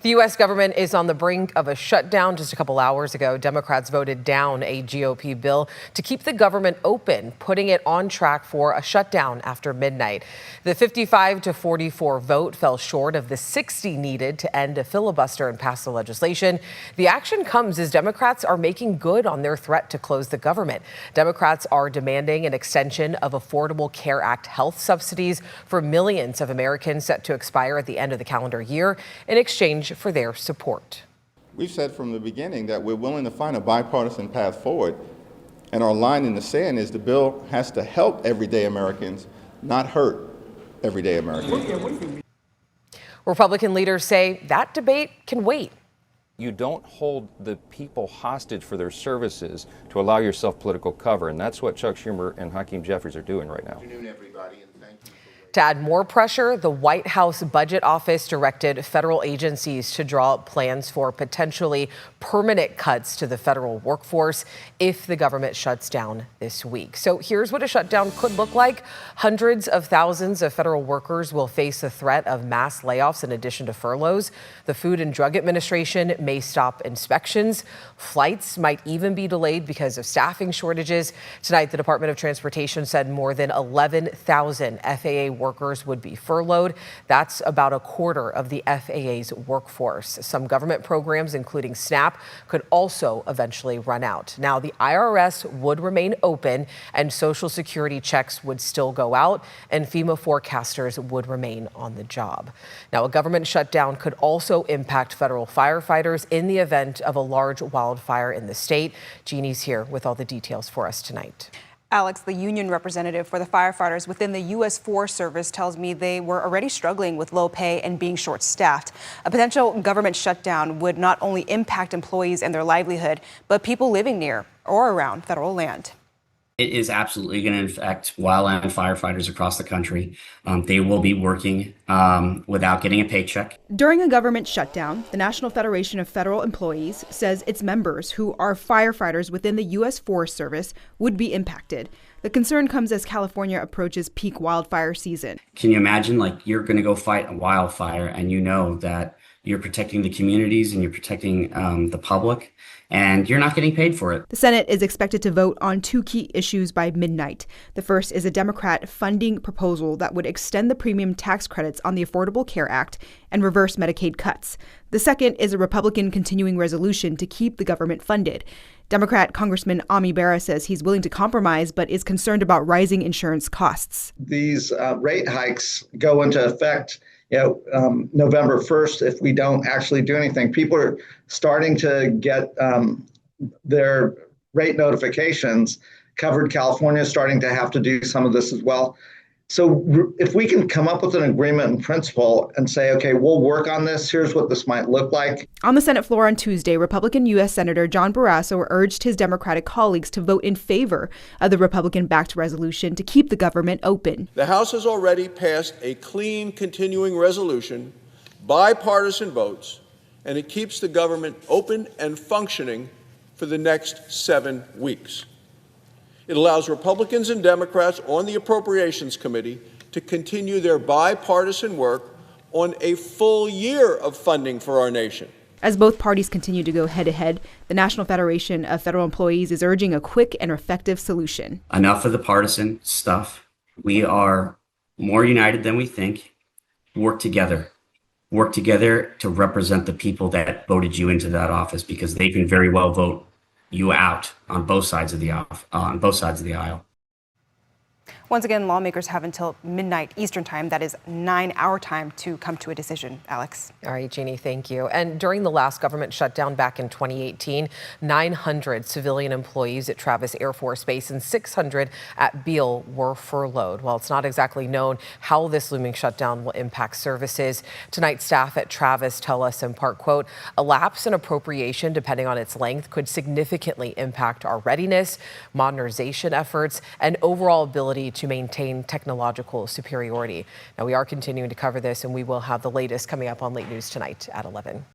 The U.S. government is on the brink of a shutdown. Just a couple hours ago, Democrats voted down a GOP bill to keep the government open, putting it on track for a shutdown after midnight. The 55-44 vote fell short of the 60 needed to end a filibuster and pass the legislation. The action comes as Democrats are making good on their threat to close the government. Democrats are demanding an extension of Affordable Care Act health subsidies for millions of Americans set to expire at the end of the calendar year in exchange for their support. We've said from the beginning that we're willing to find a bipartisan path forward, and our line in the sand is the bill has to help everyday Americans, not hurt everyday Americans. Republican leaders say that debate can wait. You don't hold the people hostage for their services to allow yourself political cover, and that's what Chuck Schumer and Hakeem Jeffries are doing right now. Good afternoon, everybody, and thank you. To add more pressure, the White House Budget Office directed federal agencies to draw up plans for potentially permanent cuts to the federal workforce if the government shuts down this week. So here's what a shutdown could look like. Hundreds of thousands of federal workers will face the threat of mass layoffs in addition to furloughs. The Food and Drug Administration may stop inspections. Flights might even be delayed because of staffing shortages. Tonight, the Department of Transportation said more than 11,000 FAA workers would be furloughed. That's about a quarter of the FAA's workforce. Some government programs, including SNAP, could also eventually run out. Now, the IRS would remain open and Social Security checks would still go out, and FEMA forecasters would remain on the job. Now, a government shutdown could also impact federal firefighters in the event of a large wildfire in the state. Jeannie's here with all the details for us tonight. Alex, the union representative for the firefighters within the U.S. Forest Service, tells me they were already struggling with low pay and being short-staffed. A potential government shutdown would not only impact employees and their livelihood, but people living near or around federal land. It is absolutely going to affect wildland firefighters across the country. They will be working without getting a paycheck. During a government shutdown, the National Federation of Federal Employees says its members, who are firefighters within the U.S. Forest Service, would be impacted. The concern comes as California approaches peak wildfire season. Can you imagine, you're going to go fight a wildfire and you know that you're protecting the communities and you're protecting the public, and you're not getting paid for it. The Senate is expected to vote on two key issues by midnight. The first is a Democrat funding proposal that would extend the premium tax credits on the Affordable Care Act and reverse Medicaid cuts. The second is a Republican continuing resolution to keep the government funded. Democrat Congressman Ami Bera says he's willing to compromise, but is concerned about rising insurance costs. These rate hikes go into effect November 1st if we don't actually do anything. People are starting to get their rate notifications covered. California is starting to have to do some of this as well. So if we can come up with an agreement in principle and say, okay, we'll work on this, here's what this might look like. On the Senate floor on Tuesday, Republican U.S. Senator John Barrasso urged his Democratic colleagues to vote in favor of the Republican-backed resolution to keep the government open. The House has already passed a clean continuing resolution, bipartisan votes, and it keeps the government open and functioning for the next 7 weeks. It allows Republicans and Democrats on the Appropriations Committee to continue their bipartisan work on a full year of funding for our nation. As both parties continue to go head-to-head, the National Federation of Federal Employees is urging a quick and effective solution. Enough of the partisan stuff. We are more united than we think. Work together. Work together to represent the people that voted you into that office, because they can very well vote you out on both sides of the aisle. Once again, lawmakers have until midnight Eastern time, that is 9 our time, to come to a decision. Alex. All right, Jeannie, thank you. And during the last government shutdown back in 2018, 900 civilian employees at Travis Air Force Base and 600 at Beale were furloughed. While it's not exactly known how this looming shutdown will impact services, tonight staff at Travis tell us in part, quote, a lapse in appropriation, depending on its length, could significantly impact our readiness, modernization efforts, and overall ability to maintain technological superiority. Now, we are continuing to cover this, and we will have the latest coming up on Late News tonight at 11.